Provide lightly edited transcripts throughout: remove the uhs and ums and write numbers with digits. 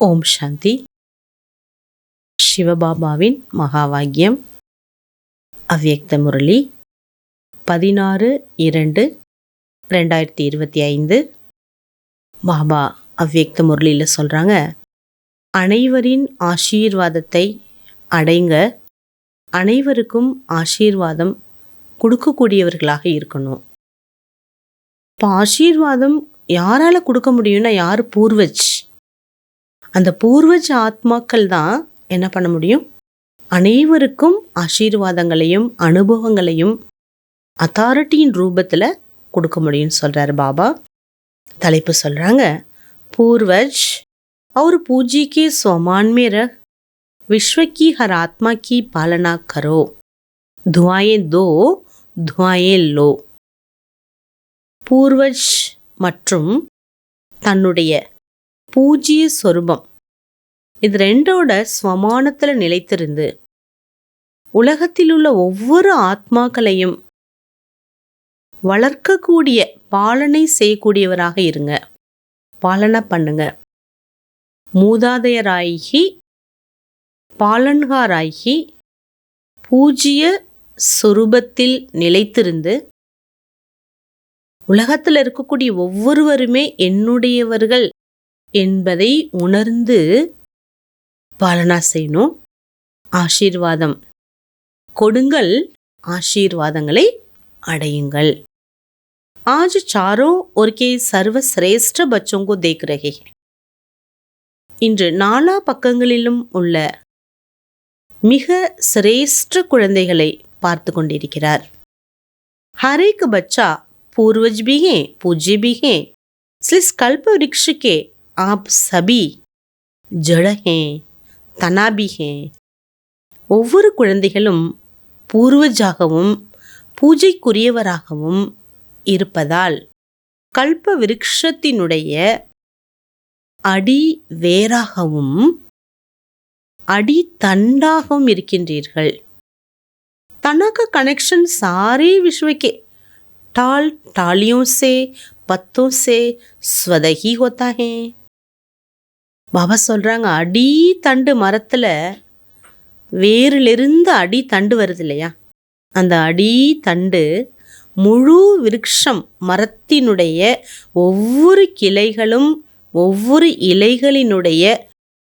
ஓம் சாந்தி. சிவபாபாவின் மகாவாக்கியம். அவ்யக்த முரளி 16/2/2025. பாபா அவ்யக்த முரளியில் சொல்கிறாங்க, அனைவரின் ஆசீர்வாதத்தை அடைங்க, அனைவருக்கும் ஆசீர்வாதம் கொடுக்கக்கூடியவர்களாக இருக்கணும். இப்போ ஆசீர்வாதம் யாரால் கொடுக்க முடியும்னா யார்? பூர்வஜ். அந்த பூர்வஜ ஆத்மாக்கள் தான் என்ன பண்ண முடியும்? அனைவருக்கும் ஆசீர்வாதங்களையும் அனுபவங்களையும் அத்தாரிட்டியின் ரூபத்தில் கொடுக்க முடியும்னு சொல்கிறார் பாபா. தலைப்பு சொல்கிறாங்க, பூர்வஜ் और पूजी के स्वमान में रह विश्व की हर आत्मा की पालना करो, दुआएं दो दुआएं लो. பூர்வஜ் மற்றும் தன்னுடைய பூஜ்ய சொரூபம் இது ரெண்டோட ஸ்வமானத்தில் நிலைத்திருந்து உலகத்தில் உள்ள ஒவ்வொரு ஆத்மாக்களையும் வளர்க்கக்கூடிய பாலனை செய்யக்கூடியவராக இருங்க, பாலனை பண்ணுங்க. மூதாதையராகி பாலன்காராகி பூஜ்ய சொரூபத்தில் நிலைத்திருந்து உலகத்தில் இருக்கக்கூடிய ஒவ்வொருவருமே என்னுடையவர்கள் என்பதை உணர்ந்து பாலனா செய்யணும். ஆசீர்வாதம் கொடுங்கள், ஆசீர்வாதங்களை அடையுங்கள். आज चारों ओर के सर्वश्रेष्ठ बच्चों को देख रहे हैं. இன்று நாலா பக்கங்களிலும் உள்ள மிக சிரேஷ்ட குழந்தைகளை பார்த்து கொண்டிருக்கிறார். हर एक बच्चा पूर्वज भी हैं, पूज्य भी हैं. इसलिए कल्प वृक्ष के आप सभी जड़ हैं, तना भी हैं. ஒவ்வொரு குழந்தைகளும் பூர்வஜாகவும் பூஜைக்குரியவராகவும் இருப்பதால் கல்ப விருட்சத்தினுடைய அடி வேராகவும் அடி தண்டாகவும் இருக்கின்றீர்கள். तना का कनेक्शन सारे विश्व के टाल टालियों से पत्तों से स्वतः ही होता है. பாபா சொல்கிறாங்க, அடி தண்டு மரத்தில் வேரிலிருந்து அடி தண்டு வருது இல்லையா, அந்த அடி தண்டு முழு விருட்சம் மரத்தினுடைய ஒவ்வொரு கிளைகளும் ஒவ்வொரு இலைகளினுடைய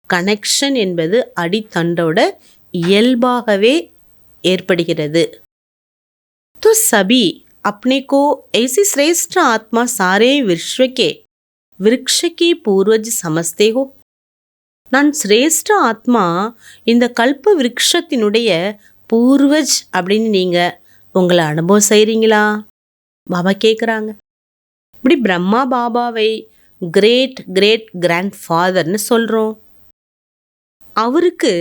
கனெக்ஷன் என்பது அடித்தண்டோட இயல்பாகவே ஏற்படுகிறது. तो सभी अपने को ऐसी श्रेष्ठ आत्मा सारे विश्व के वृक्ष के पूर्वज समझते हो. நான் சிரேஷ்ட ஆத்மா, இந்த கல்ப விருட்சத்தினுடைய பூர்வஜ் அப்படின்னு நீங்கள் உங்களை அனுபவம் செய்கிறீங்களா? பாபா கேட்குறாங்க. இப்படி பிரம்மா பாபாவை கிரேட் கிரேட் கிராண்ட் ஃபாதர்னு சொல்கிறோம். அவருக்கு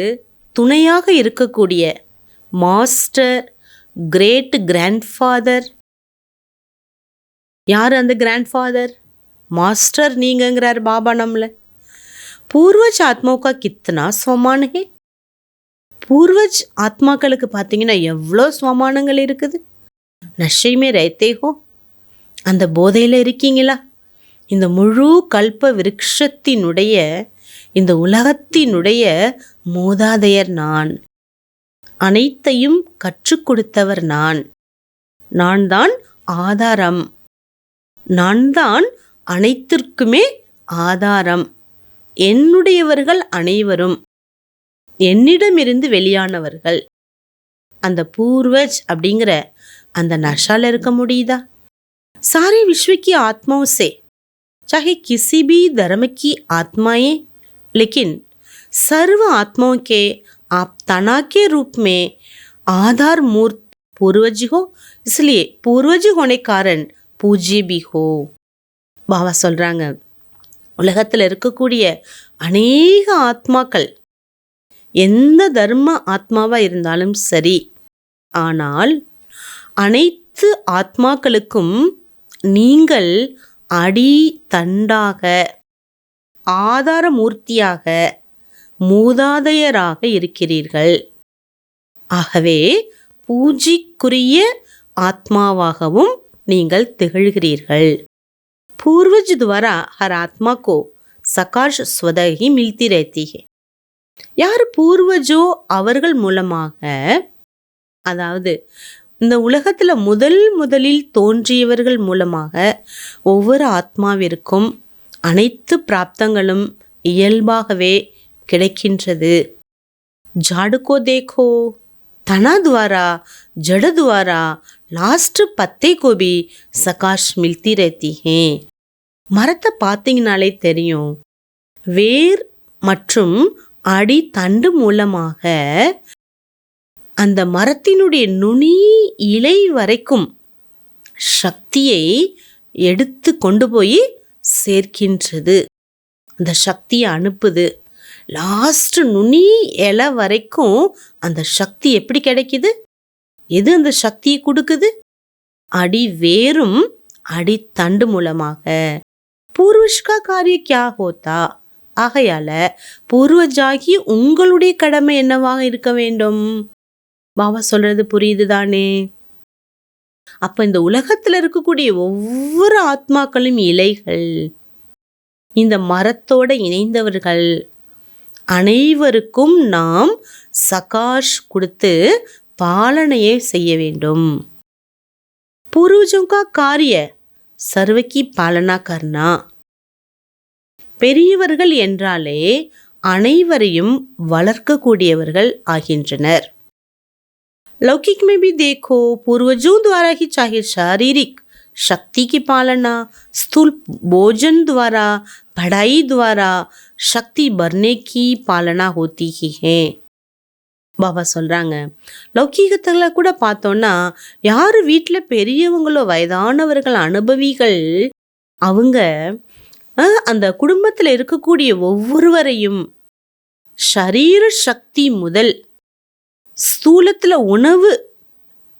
துணையாக இருக்கக்கூடிய மாஸ்டர் கிரேட் கிராண்ட் ஃபாதர் யார்? அந்த கிராண்ட் ஃபாதர் மாஸ்டர் நீங்கங்கிறார் பாபா நம்மளை. பூர்வஜ் ஆத்மாவுக்கா கித்தனா ஸ்வமான் ஹே. பூர்வஜ் ஆத்மாக்களுக்கு பார்த்தீங்கன்னா எவ்வளோ ஸ்வமானங்கள் இருக்குது. நஷைமே ரேத்தே ஹோ, அந்த போதையில் இருக்கீங்களா? இந்த முழு கல்ப விருட்சத்தினுடைய இந்த உலகத்தினுடைய மூதாதையர் நான், அனைத்தையும் கற்றுக் கொடுத்தவர் நான், நான் தான் ஆதாரம், நான் தான் அனைத்திற்குமே ஆதாரம். என்னுடையவர்கள் அனைவரும் என்னிடமிருந்து வெளியானவர்கள். அந்த பூர்வஜ் அப்படிங்கிற அந்த நஷால இருக்க முடியுதா? सारे विश्व की आत्माओं से चाहे किसी भी धर्म की आत्माएं, लेकिन सर्व आत्माओं के आप तना के रूप में आधार मूर्त पूर्वज हो, इसलिए पूर्वज होने कारण पूज्य भी हो. பாபா சொல்கிறாங்க, உலகத்தில் இருக்கக்கூடிய அநேக ஆத்மாக்கள் எந்த தர்ம ஆத்மாவாக இருந்தாலும் சரி, ஆனால் அனைத்து ஆத்மாக்களுக்கும் நீங்கள் அடி தண்டாக ஆதாரமூர்த்தியாக மூதாதையராக இருக்கிறீர்கள். ஆகவே பூஜைக்குரிய ஆத்மாவாகவும் நீங்கள் திகழ்கிறீர்கள். पूर्वज द्वारा हर आत्मा को சகாஷ் ஸ்வதகி மில்தி ரஹத்தி ஹை. யார் பூர்வஜோ அவர்கள் மூலமாக, அதாவது இந்த உலகத்தில் முதலில் தோன்றியவர்கள் மூலமாக ஒவ்வொரு ஆத்மாவிற்கும் அனைத்து பிராப்தங்களும் இயல்பாகவே கிடைக்கின்றது. ஜாடுகோ தேக்கோ, தனா துவாரா ஜட துவாரா லாஸ்ட் பத்தை கோபி சகாஷ் மில்தி ரஹத்தி ஹை. மரத்தை பார்த்தீங்கனாலே தெரியும், வேர் மற்றும் அடி தண்டு மூலமாக அந்த மரத்தினுடைய நுனி இலை வரைக்கும் சக்தியை எடுத்து கொண்டு போய் சேர்க்கின்றது. அந்த சக்தியை அனுப்புது. லாஸ்ட் நுனி இலை வரைக்கும் அந்த சக்தி எப்படி கிடைக்குது? எது அந்த சக்தியை கொடுக்குது? அடி வேரும் அடி தண்டு மூலமாக. பூர்வஷ்கா காரிய கியா ஹோத்தா? ஆகையால பூர்வஜாகி உங்களுடைய கடமை என்னவாக இருக்க வேண்டும்? பாபா சொல்றது புரியுது தானே? அப்ப இந்த உலகத்துல இருக்கக்கூடிய ஒவ்வொரு ஆத்மாக்களும் இலைகள், இந்த மரத்தோட இணைந்தவர்கள். அனைவருக்கும் நாம் சகாஷ் கொடுத்து பாலனையை செய்ய வேண்டும். பூர்வஜோं का कार्य सर्व की पालना करना. பெரியவர்கள் என்றாலே அனைவரையும் வளர்க்கக்கூடியவர்கள் ஆகின்றனர். लौकिक में भी देखो, पूर्वजों द्वारा ही चाहे शारीरिक शक्ति की पालना, स्थूल भोजन द्वारा, पढ़ाई द्वारा शक्ति बढ़ने की पालना होती ही है. பாபா சொல்கிறாங்க, லௌகீகத்தில் கூட பார்த்தோன்னா யார் வீட்டில் பெரியவங்களோ வயதானவர்கள் அனுபவிகள் அவங்க அந்த குடும்பத்தில் இருக்கக்கூடிய ஒவ்வொருவரையும் ஷரீர சக்தி முதல் ஸ்தூலத்தில் உணவு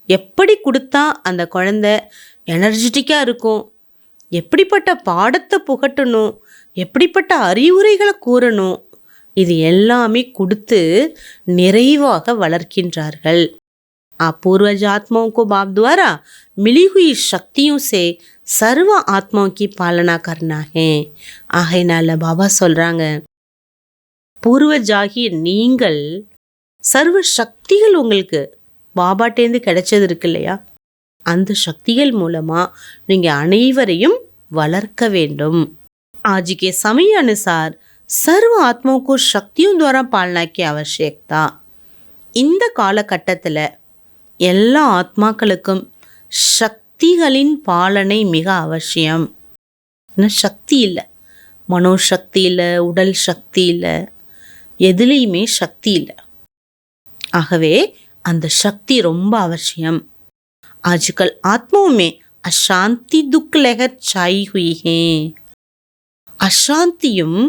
எப்படி கொடுத்தா அந்த குழந்தை எனர்ஜெட்டிக்காக இருக்கும், எப்படிப்பட்ட பாடத்தை புகட்டணும், எப்படிப்பட்ட அறிவுரைகளை கூறணும், இது எல்லாமே கொடுத்து நிறைவாக வளர்க்கின்றார்கள். पूर्वज आत्माओं को बाप द्वारा मिली हुई शक्तियों से सर्व आत्माओं की पालना करना है. ஆகையினால பாபா சொல்றாங்க, பூர்வஜாகிய நீங்கள் சர்வ சக்திகள் உங்களுக்கு பாபாட்டேந்து கிடைச்சது இருக்கு இல்லையா, அந்த சக்திகள் மூலமா நீங்க அனைவரையும் வளர்க்க வேண்டும். आज के समय अनुसार सर्व आत्माओं को शक्तियों द्वारा पालना की आवश्यकता. இந்த காலகட்டத்தில் எல்லா ஆத்மாக்களுக்கும் சக்திகளின் பாலனை மிக அவசியம். சக்தி இல்லை, மனோசக்தி இல்லை, உடல் சக்தி இல்லை, எதுலேயுமே சக்தி இல்லை. ஆகவே அந்த சக்தி ரொம்ப அவசியம். आजकल आत्माओं में अशांति दुख लहर छाई हुई है. அசாந்தியும்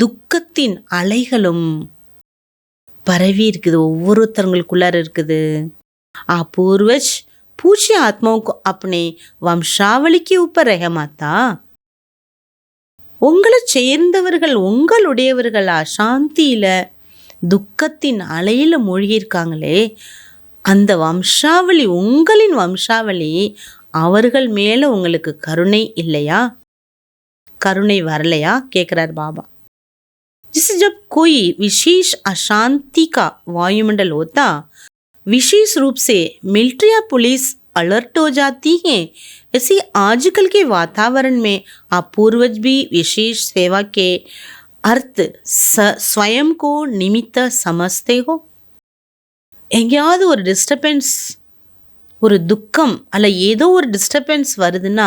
துக்கத்தின் அலைகளும் பரவி இருக்குது, ஒவ்வொருத்தவங்களுக்குள்ளார இருக்குது. पूर्वज पूछे आत्माओं को अपने वंशावली के ऊपर रहमता. உங்களை சேர்ந்தவர்கள் உங்களுடையவர்கள் அசாந்தியில துக்கத்தின் அலையில மூழ்கியிருக்காங்களே, அந்த வம்சாவளி உங்களின் வம்சாவளி அவர்கள் மேல உங்களுக்கு கருணை இல்லையா, கருணை வரலையா கேட்குறார் பாபா. जिससे जब कोई विशेष अशांति का वायुमंडल होता, विशेष रूप से मिलिट्री या पुलिस अलर्ट हो जाती है, ऐसे आजकल के वातावरण में आप पूर्वज भी विशेष सेवा के अर्थ स्वयं को निमित्त समझते हो. எங்கேயாவது ஒரு டிஸ்டர்பன்ஸ், ஒரு துக்கம் அல்ல ஏதோ ஒரு டிஸ்டர்பன்ஸ் வருதுன்னா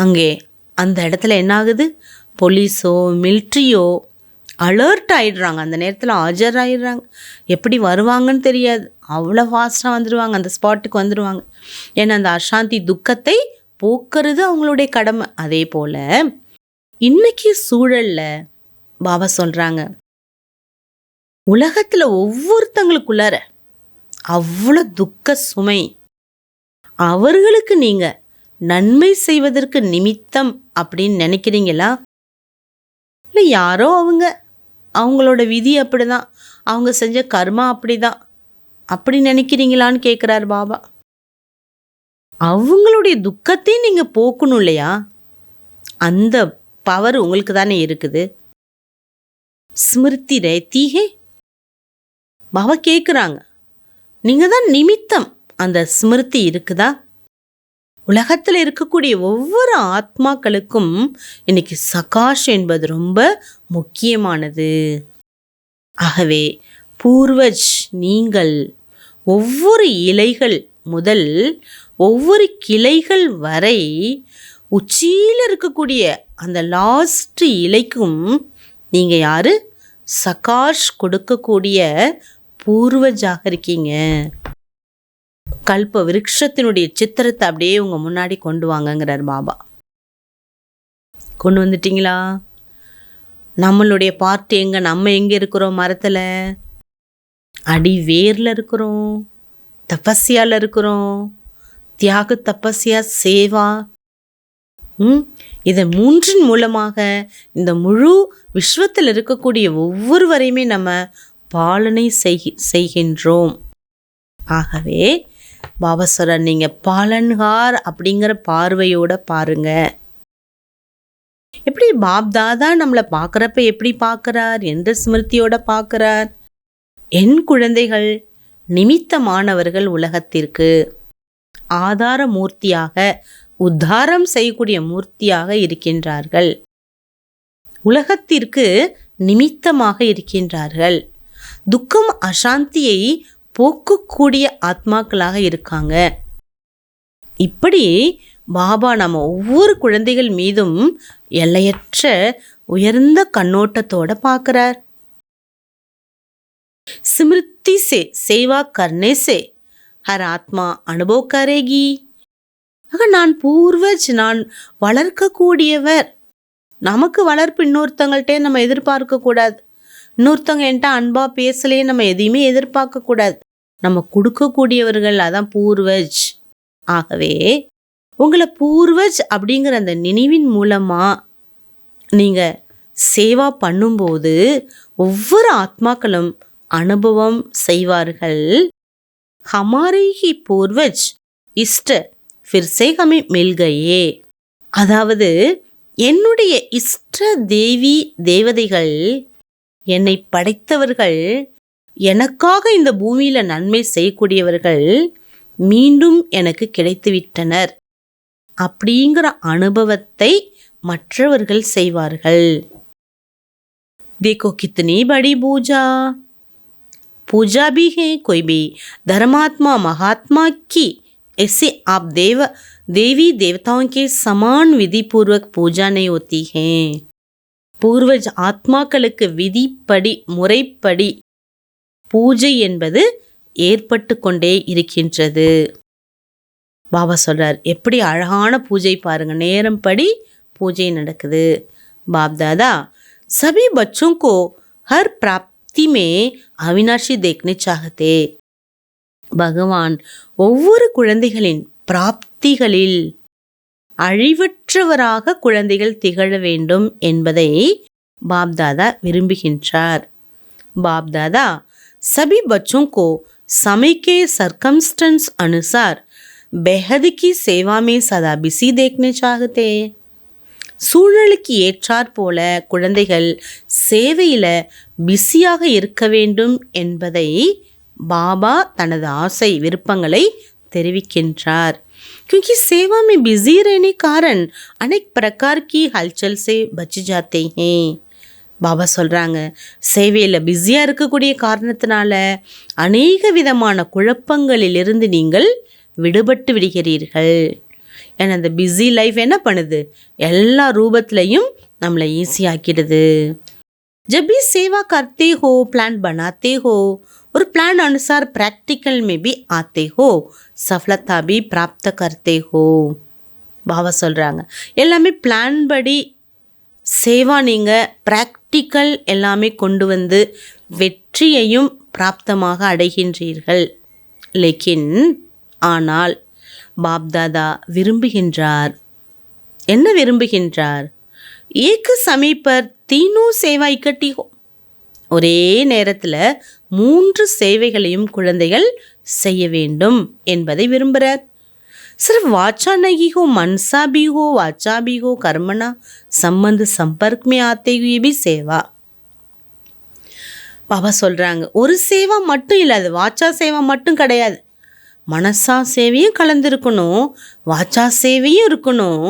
அங்கே அந்த இடத்துல என்ன ஆகுது, போலீஸோ மிலிட்ரியோ அலர்ட் ஆகிடுறாங்க, அந்த நேரத்தில் ஆஜராகிடுறாங்க. எப்படி வருவாங்கன்னு தெரியாது, அவ்வளோ ஃபாஸ்ட்டாக வந்துடுவாங்க, அந்த ஸ்பாட்டுக்கு வந்துடுவாங்க. ஏன்னா அந்த அசாந்தி துக்கத்தை போக்குறது அவங்களுடைய கடமை. அதே போல் இன்னைக்கு சூழலில் பாபா சொல்கிறாங்க, உலகத்தில் ஒவ்வொருத்தங்களுக்குள்ளார அவ்வளோ துக்க சுமை, அவர்களுக்கு நீங்கள் நன்மை செய்வதற்கு நிமித்தம் அப்படின்னு நினைக்கிறீங்களா, இல்லை யாரோ அவங்களோட விதி அப்படி தான், அவங்க செஞ்ச கர்மா அப்படி தான், அப்படி நினைக்கிறீங்களான்னு கேட்குறாரு பாபா. அவங்களுடைய துக்கத்தையும் நீங்கள் போக்கணும் இல்லையா, அந்த பவர் உங்களுக்கு தானே இருக்குது. ஸ்மிருதி रहती है? பாபா கேட்குறாங்க, நீங்கள் தான் நிமித்தம், அந்த ஸ்மிருதி இருக்குதா? உலகத்தில் இருக்கக்கூடிய ஒவ்வொரு ஆத்மாக்களுக்கும் இன்னைக்கு சகாஷ் என்பது ரொம்ப முக்கியமானது. ஆகவே பூர்வஜ் நீங்கள் ஒவ்வொரு இலைகள் முதல் ஒவ்வொரு கிளைகள் வரை உச்சியில் இருக்கக்கூடிய அந்த லாஸ்ட் இலைக்கும் நீங்கள் யார்? சகாஷ் கொடுக்கக்கூடிய பூர்வஜாக இருக்கீங்க. கல்ப விருட்சத்தினுடைய சித்திரத்தை அப்படியே உங்கள் முன்னாடி கொண்டு வாங்கங்கிறார் பாபா. கொண்டு வந்துட்டீங்களா? நம்மளுடைய பார்ட் எங்கே? நம்ம எங்கே இருக்கிறோம்? மரத்தில் அடி வேரில் இருக்கிறோம், தபஸ்யாவில் இருக்கிறோம், தியாக தபஸ்யா சேவா. இதன் மூன்றின் மூலமாக இந்த முழு விஸ்வத்தில் இருக்கக்கூடிய ஒவ்வொருவரையுமே நம்ம பாலனை செய்கின்றோம். ஆகவே பாபா சொல்றார், நீங்கள் பாலன்கார் அப்படிங்கிற பார்வையோட பாருங்க. எப்படி பாப்தாதா நம்மளை பார்க்குறப்ப எப்படி பார்க்குறார்? எந்த ஸ்மிருதியோட பார்க்குறார்? என் குழந்தைகள் நிமித்தமானவர்கள் உலகத்திற்கு ஆதார மூர்த்தியாக, உத்தாரம் செய்யக்கூடிய மூர்த்தியாக இருக்கின்றார்கள். உலகத்திற்கு நிமித்தமாக இருக்கின்றார்கள். துக்கம் அசாந்தியை போக்கக்கூடிய ஆத்மாக்களாக இருக்காங்க. இப்படி பாபா நம்ம ஒவ்வொரு குழந்தைகள் மீதும் எல்லையற்ற உயர்ந்த கண்ணோட்டத்தோட பார்க்கிறார். स्मृति से सेवा करने से हर आत्मा अनुभव करेगी. ஆக நான் பூர்வஜ், நான் வளர்க்கக்கூடியவர். நமக்கு வளர்ப்பு இன்னொருத்தங்கள்ட்டே நம்ம எதிர்பார்க்கக்கூடாது. இன்னொருத்தவங்க என்கிட்ட அன்பா பேசலையே நம்ம எதையுமே எதிர்பார்க்கக்கூடாது. நம்ம கொடுக்கக்கூடியவர்கள், அதான் பூர்வஜ். ஆகவே உங்களை பூர்வஜ் அப்படிங்கிற அந்த நினைவின் மூலமாக நீங்கள் சேவா பண்ணும்போது ஒவ்வொரு ஆத்மாக்களும் அனுபவம் செய்வார்கள். ஹமாரே ஹி பூர்வஜ் இஷ்ட ஃபிர்சே ஹமே மில் கயே. அதாவது என்னுடைய இஷ்ட தேவி தேவதைகள், என்னை படைத்தவர்கள், எனக்காக இந்த பூமியில் நன்மை செய்யக்கூடியவர்கள் மீண்டும் எனக்கு கிடைத்துவிட்டனர் அப்படிங்கிற அனுபவத்தை மற்றவர்கள் செய்வார்கள். देखो कितनी बड़ी पूजा भी है. कोई भी धर्मात्मा महात्मा की ऐसे आप देवी देवताओं के समान विधि पूर्वक पूजा नहीं होती है. பூர்வஜ் ஆத்மாக்களுக்கு விதிப்படி, முறைப்படி பூஜை என்பது ஏற்பட்டு கொண்டே இருக்கின்றது. பாபா சொல்றார், எப்படி அழகான பூஜை பாருங்க, நேரம் படி பூஜை நடக்குது. बाप दादा सभी बच्चों को हर प्राप्ति में अविनाशी देखने चाहते. பகவான் ஒவ்வொரு குழந்தைகளின் பிராப்திகளில் அழிவற்றவராக குழந்தைகள் திகழ வேண்டும் என்பதை பாப்தாதா விரும்புகின்றார். பாப்தாதா सभी बच्चों को समय के सर्कमस्टेंस अनुसार बेहद की सेवा में सदा बिजी देखने चाहते. சூழலுக்கு ஏற்றாற் போல குழந்தைகள் சேவையில் பிஸியாக இருக்க வேண்டும் என்பதை பாபா தனது ஆசை விருப்பங்களை தெரிவிக்கின்றார். क्योंकि सेवा में बिजी रहने कारण अनेक प्रकार की हलचल से बच जाते हैं. பாபா சொல்கிறாங்க, சேவையில் பிஸியாக இருக்கக்கூடிய காரணத்தினால அநேக விதமான குழப்பங்களிலிருந்து நீங்கள் விடுபட்டு விடுகிறீர்கள். ஏன்னா அந்த பிஸி லைஃப் என்ன பண்ணுது? எல்லா ரூபத்திலையும் நம்மளை ஈஸியாக்கிடுது. जब भी सेवा करते हो, प्लान बनाते हो और प्लान अनुसार प्रैक्टिकल में भी आते हो, सफलता भी प्राप्त करते हो. பாபா சொல்கிறாங்க, எல்லாமே பிளான் படி சேவா நீங்கள் ப்ராக்டிக்கல் எல்லாமே கொண்டு வந்து வெற்றியையும் பிராப்தமாக அடைகின்றீர்கள். லேக்கின் ஆனால் பாப்தாதா விரும்புகின்றார். என்ன விரும்புகின்றார்? ஏக்கு சமீபர் தீனோ சேவா இக்கட்டி ஹோ. ஒரே நேரத்தில் 3 சேவைகளையும் குழந்தைகள் செய்ய வேண்டும் என்பதை விரும்புகிறார். सिर्फ वाचा नहीं हो, मनसा भी हो, वाचा भी हो, कर्मणा संबंध संपर्क में आते हुए भी सेवा. பாபா சொல்கிறாங்க, ஒரு சேவா மட்டும் இல்லை, அது வாச்சா சேவா மட்டும் கிடையாது. மனசா சேவையும் கலந்துருக்கணும், வாச்சா சேவையும் இருக்கணும்,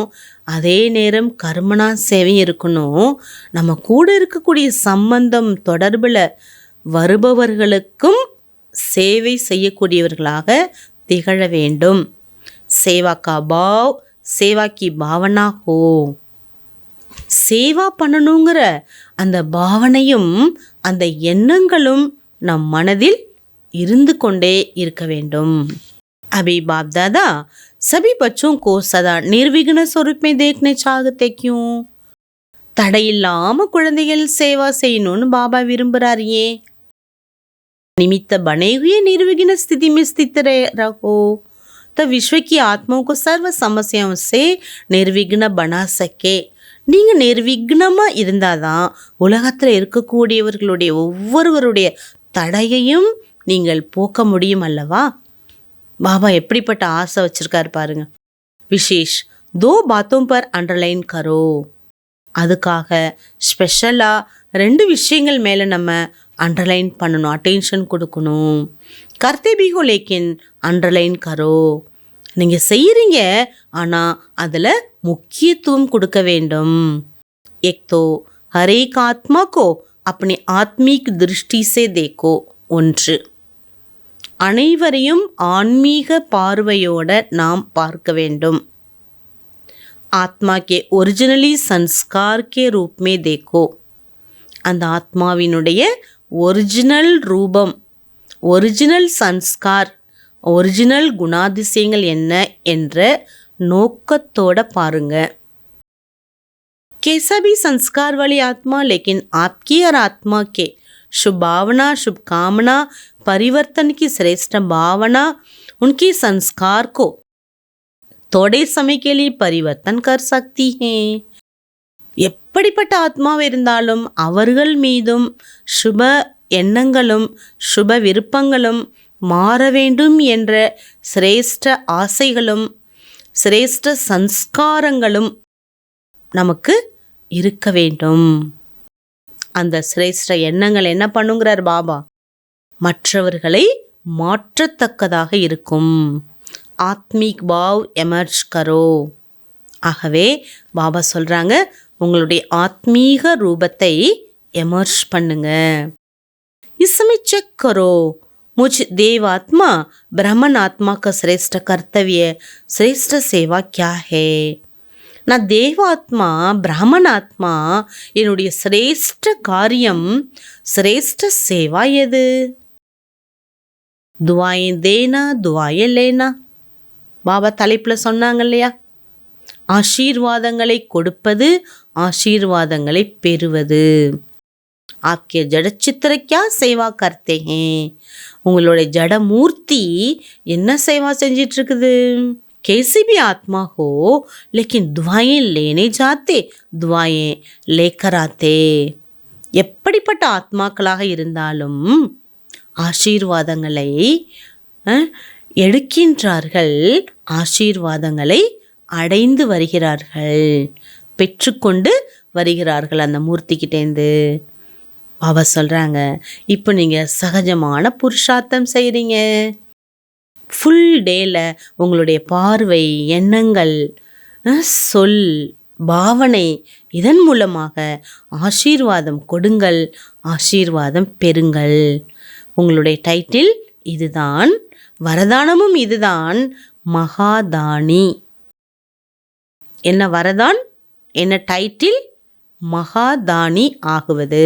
அதே நேரம் கர்மனா சேவையும் இருக்கணும். நம்ம கூட இருக்கக்கூடிய சம்பந்தம் தொடர்பில் வருபவர்களுக்கும் சேவை செய்யக்கூடியவர்களாக திகழ வேண்டும். சேவா கா பாவ் சேவா கி பாவனா ஹோ. சேவா பண்ணணுங்கிற அந்த பாவனையும் அந்த எண்ணங்களும் நம் மனதில் இருந்து கொண்டே இருக்க வேண்டும். अभी बाप दादा सभी बच्चों को सदा निर्विघ्न स्वरूप में देखने चाहते क्यों? தடையில்லாம குழந்தைகள் சேவா செய்யணும்னு பாபா விரும்புறார். ஏன்? निमित्त बने हुए निर्विघ्न स्थिति में स्थित रहो तो विश्व की आत्माओं को सर्व समस्याओं से निर्विघ्न बना सके. நீங்கள் நிர்விக்னமாக இருந்தால் தான் உலகத்தில் இருக்கக்கூடியவர்களுடைய ஒவ்வொருவருடைய தடையையும் நீங்கள் போக்க முடியும் அல்லவா? பாபா எப்படிப்பட்ட ஆசை வச்சுருக்காரு பாருங்க. விசேஷ் தோ பாத்தோம் பர் அண்டர்லைன் கரோ. அதுக்காக ஸ்பெஷலாக 2 விஷயங்கள் மேலே நம்ம அண்டர்லைன் பண்ணணும், அட்டென்ஷன் கொடுக்கணும். கர்த்தே பி ஹோ லேக்கின் அண்டர்லைன் கரோ. நீங்கள் செய்கிறீங்க, ஆனால் அதில் முக்கியத்துவம் கொடுக்க வேண்டும். एक तो हर एक आत्मा को अपनी आत्मिक दृष्टि से देखो. 1, அனைவரையும் ஆன்மீக பார்வையோட நாம் பார்க்க வேண்டும். ஆத்மா கே ஒரிஜினலி சன்ஸ்கார் கே ரூப் மே தேக்கோ. அந்த ஆத்மாவினுடைய ஒரிஜினல் ரூபம், ஒரிஜினல் சன்ஸ்கார், ஒரிஜினல் குணாதிசயங்கள் என்ன என்ற நோக்கத்தோட பாருங்க. कैसा भी संस्कार वाली आत्मा, लेकिन आपकी और आत्मा के शुभ भावना, शुभकामना, परिवर्तन की श्रेष्ठ भावना उनके संस्कार को थोड़े समय के लिए परिवर्तन कर सकती हैं. எப்படிப்பட்ட ஆத்மாவை இருந்தாலும் அவர்கள் மீதும் சுப எண்ணங்களும் சுப விருப்பங்களும் மாற வேண்டும் என்ற சிரேஷ்ட ஆசைகளும் சிரேஷ்ட சன்ஸ்காரங்களும் நமக்கு இருக்க வேண்டும். அந்த சிரேஷ்ட எண்ணங்கள் என்ன பண்ணுங்கிறார் பாபா? மற்றவர்களை மாற்றத்தக்கதாக இருக்கும். ஆத்மீக் பாவ் எமர்ஜ் கரோ. ஆகவே பாபா சொல்கிறாங்க, உங்களுடைய ஆத்மீக ரூபத்தை எமர்ஜ் பண்ணுங்க. इसमें चेक करो मुझ देवात्मा ब्राह्मण आत्मा का श्रेष्ठ कर्तव्य श्रेष्ठ सेवा क्या है. நான் தேவாத்மா, பிராமண ஆத்மா, என்னுடைய சிரேஷ்ட காரியம், சிரேஷ்ட சேவா எது? துவாயே தேனா துவாயே லேனா. பாபா தலைப்பில் சொன்னாங்க இல்லையா, ஆசீர்வாதங்களை கொடுப்பது, ஆசீர்வாதங்களை பெறுவது. ஆக்கிய ஜடச்சித்திர கியா சேவா கர்த்தே ஹேன். உங்களுடைய ஜடமூர்த்தி என்ன சேவா செஞ்சிட்ருக்குது? कैसी भी आत्मा हो लेकिन दुआएं लेने जाते दुआएं लेकर आते. எப்படிப்பட்ட ஆத்மாக்களாக இருந்தாலும் ஆசீர்வாதங்களை எடுக்கின்றார்கள், ஆசீர்வாதங்களை அடைந்து வருகிறார்கள், பெற்றுக்கொண்டு வருகிறார்கள் அந்த மூர்த்திக்கிட்டேருந்து. பாபா சொல்கிறாங்க, இப்போ நீங்கள் சகஜமான புருஷார்த்தம் செய்கிறீங்க. ஃபுல் டேயில் உங்களுடைய பார்வை, எண்ணங்கள், சொல், பாவனை, இதன் மூலமாக ஆசீர்வாதம் கொடுங்கள், ஆசீர்வாதம் பெறுங்கள். உங்களுடைய டைட்டில் இதுதான், வரதானமும் இதுதான், மகாதானி. என்ன வரதான், என்ன டைட்டில்? மகாதானி ஆகுவது.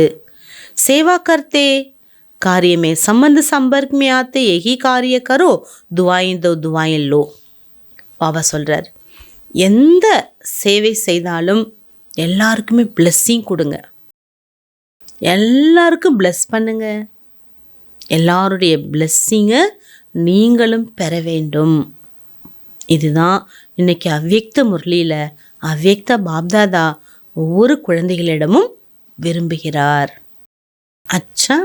சேவா கர்த்தே कार्य में संबंध संपर्क में आते यही कार्य करो दुआएं दो दुआएं लो. பாபா சொல்கிறார், எந்த சேவை செய்தாலும் எல்லாருக்குமே பிளெஸ்ஸிங் கொடுங்க, எல்லாருக்கும் பிளெஸ் பண்ணுங்க, எல்லாருடைய பிளெஸ்ஸிங்கை நீங்களும் பெற வேண்டும். இதுதான் இன்னைக்கு அவ்யக்த முரளியில் அவ்யக்த பாப்தாதா ஒவ்வொரு குழந்தைகளிடமும் விரும்புகிறார். அச்சா,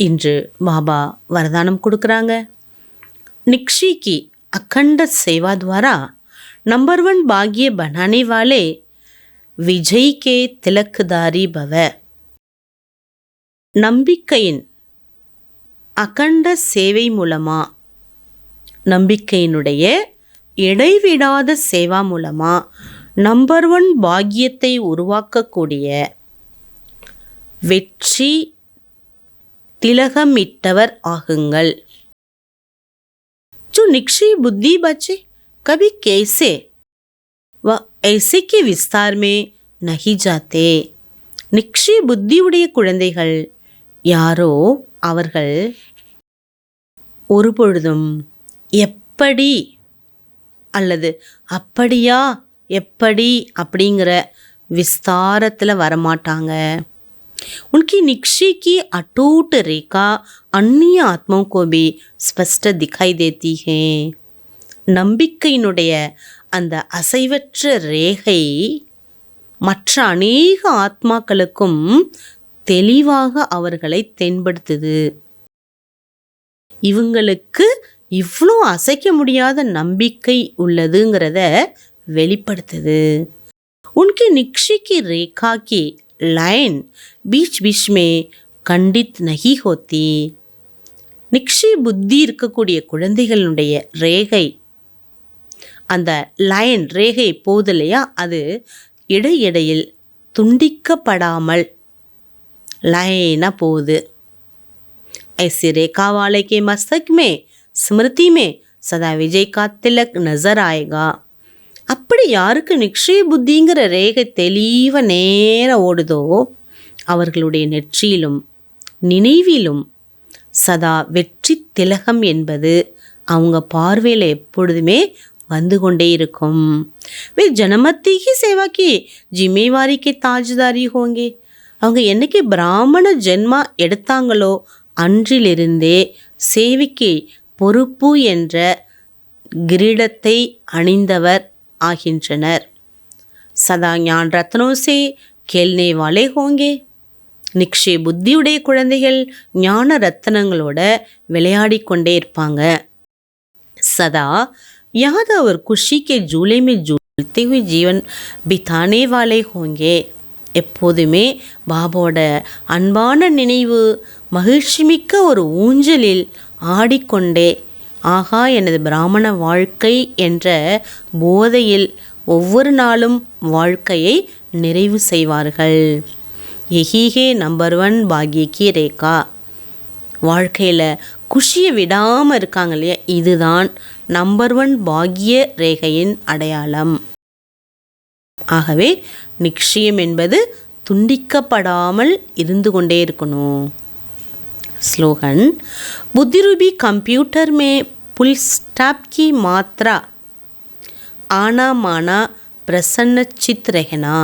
இன்று பாபா வரதானம் கொடுக்குறாங்க. निक्षी की अखंड सेवा द्वारा नंबर 1 भाग्य बनाने वाले विजय के तिलकदारी भव. நம்பிக்கையின் அகண்ட சேவை மூலமா, நம்பிக்கையினுடைய இடைவிடாத சேவா மூலமா நம்பர் 1 பாக்கியத்தை உருவாக்கக்கூடிய வெற்றி திலகமிட்டவர் ஆகுங்கள். जो निक्षय बुद्धि बचे कभी कैसे वह ऐसे के विस्तार में नहीं जाते. நிக்ஷய புத்தியுடைய குழந்தைகள் யாரோ அவர்கள் ஒருபொழுதும் எப்படி அல்லது அப்படியா எப்படி அப்படிங்கிற விஸ்தாரத்தில் வரமாட்டாங்க. उनकी निक्षय की अटूट रेखा अन्य आत्माओं को भी स्पष्ट दिखाई देती है. நம்பிக்கையினுடைய அந்த அசைவற்ற ரேகை மற்ற அநேக ஆத்மாக்களுக்கும் தெளிவாக அவர்களை தென்படுத்துது. இவங்களுக்கு இவ்வளோ அசைக்க முடியாத நம்பிக்கை உள்ளதுங்கிறத வெளிப்படுத்துது. उनकी निक्षय की रेखा की लाइन बीच बीच में खंडित नहीं होती. நிக்ஷய புத்தி இருக்கக்கூடிய குழந்தைகளுடைய ரேகை, அந்த லைன் ரேகை போகுது இல்லையா, அது இடையிடையில் துண்டிக்கப்படாமல் லைனாக போகுது. ऐसी रेखा वाले के मस्तक में स्मृति में सदा विजय का तिलक नजर आएगा. அப்படி யாருக்கு நிக்ஷய புத்திங்கிற ரேகை தெளிவாக நேராக ஓடுதோ அவர்களுடைய நெற்றியிலும் நினைவிலும் சதா வெற்றி திலகம் என்பது அவங்க பார்வையில் எப்பொழுதுமே வந்து கொண்டே இருக்கும். வே ஜனமத்தி கி சேவா கி ஜிம்மேவாரி கே தாஜ்தாரி ஹோங்கே. அவங்க என்னைக்கு பிராமண ஜென்மா எடுத்தாங்களோ அன்றிலிருந்தே சேவைக்கு பொறுப்பு என்ற கிரீடத்தை அணிந்தவர் ஆகின்றனர். சதா ஞான் ரத்னோசே கேள்னே வாலே ஹோங்கே. நிக்ஷய புத்தியுடைய குழந்தைகள் ஞான ரத்தனங்களோட விளையாடி கொண்டே இருப்பாங்க. சதா याद और खुशी के झूले में झूलते हुए जीवन बिताने वाले होंगे. எப்போதுமே பாபாவோட அன்பான நினைவு மகிழ்ச்சி மிக்க ஒரு ஊஞ்சலில் ஆடிக்கொண்டே ஆகா எனது பிராமண வாழ்க்கை என்ற போதையில் ஒவ்வொரு நாளும் வாழ்க்கையை நிறைவு செய்வார்கள். எஹீகே நம்பர் 1 பாக்யக்கி ரேகா. வாழ்க்கையில் குஷியை விடாமல் இருக்காங்க இல்லையா, இதுதான் நம்பர் 1 பாக்ய ரேகையின் அடையாளம். ஆகவே நிக்ஷயம் என்பது துண்டிக்கப்படாமல் இருந்து கொண்டே இருக்கணும். ஸ்லோகன் बुद्धिरूपी कंप्यूटर में फुल स्टॉप की मात्रा आना माना प्रसन्न चित रहना.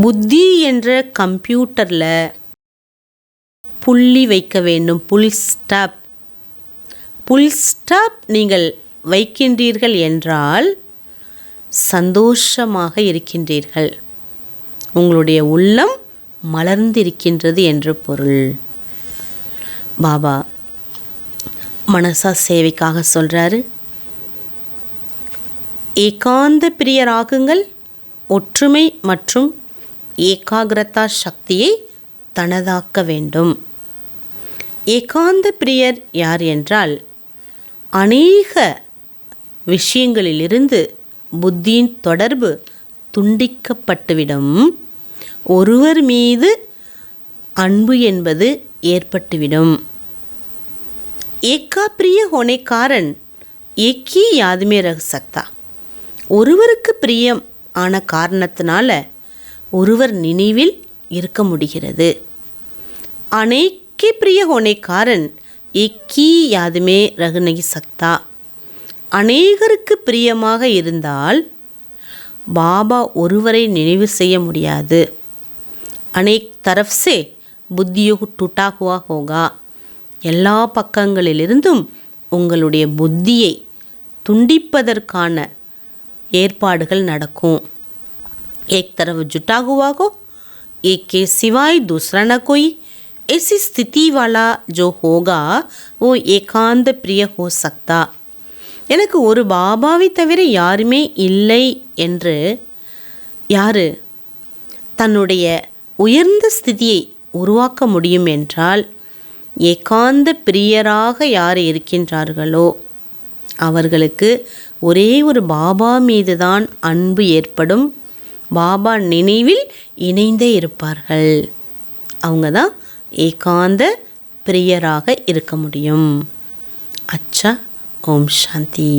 புத்தி என்ற கம்ப்யூட்டரில் புள்ளி வைக்க வேண்டும். புல் ஸ்டாப் நீங்கள் வைக்கின்றீர்கள் என்றால் சந்தோஷமாக இருக்கின்றீர்கள், உங்களுடைய உள்ளம் மலர்ந்திருக்கின்றது என்று பொருள். பாபா மனசா சேவைக்காக சொல்கிறாரு, ஏகாந்த பிரியராகுங்கள். ஒற்றுமை மற்றும் ஏகாகிரதா சக்தியை தனதாக்க வேண்டும். ஏகாந்த பிரியர் யார் என்றால் அநேக விஷயங்களிலிருந்து புத்தியின் தொடர்பு துண்டிக்கப்பட்டுவிடும். ஒருவர் மீது அன்பு என்பது ஏற்பட்டுவிடும். ஏகா பிரிய ஹோனே காரன் ஏக்கி யாதுமே ரக சக்தா. ஒருவருக்கு பிரியம் ஆன காரணத்தினால ஒருவர் நினைவில் இருக்க முடிகிறது. அநேக்கே பிரிய ஹோனே காரன் ஏக்கி யாதுமே ரக நகி சக்தா. அநேகருக்கு பிரியமாக இருந்தால் பாபா ஒருவரை நினைவு செய்ய முடியாது. அநேக் தரஃப் சே புத்தியோ டூட்டா ஹுவா ஹோகா. எல்லா பக்கங்களிலிருந்தும் உங்களுடைய புத்தியை துண்டிப்பதற்கான ஏற்பாடுகள் நடக்கும். एक तरफ जुटा हुआ हो, एक के सिवाय दूसरा न कोई, ऐसी स्थिति वाला जो होगा वो एकांत प्रिय हो सकता. எனக்கு ஒரு பாபாவை தவிர யாருமே இல்லை என்று யார் தன்னுடைய உயர்ந்த ஸ்திதியை உருவாக்க முடியும் என்றால், ஏகாந்த பிரியராக யார் இருக்கின்றார்களோ அவர்களுக்கு ஒரே ஒரு பாபா மீது தான் அன்பு ஏற்படும். பாபா நினைவில் இணைந்தே இருப்பார்கள். அவங்க தான் ஏகாந்த பிரியராக இருக்க முடியும். அச்சா. ஓம் சாந்தி.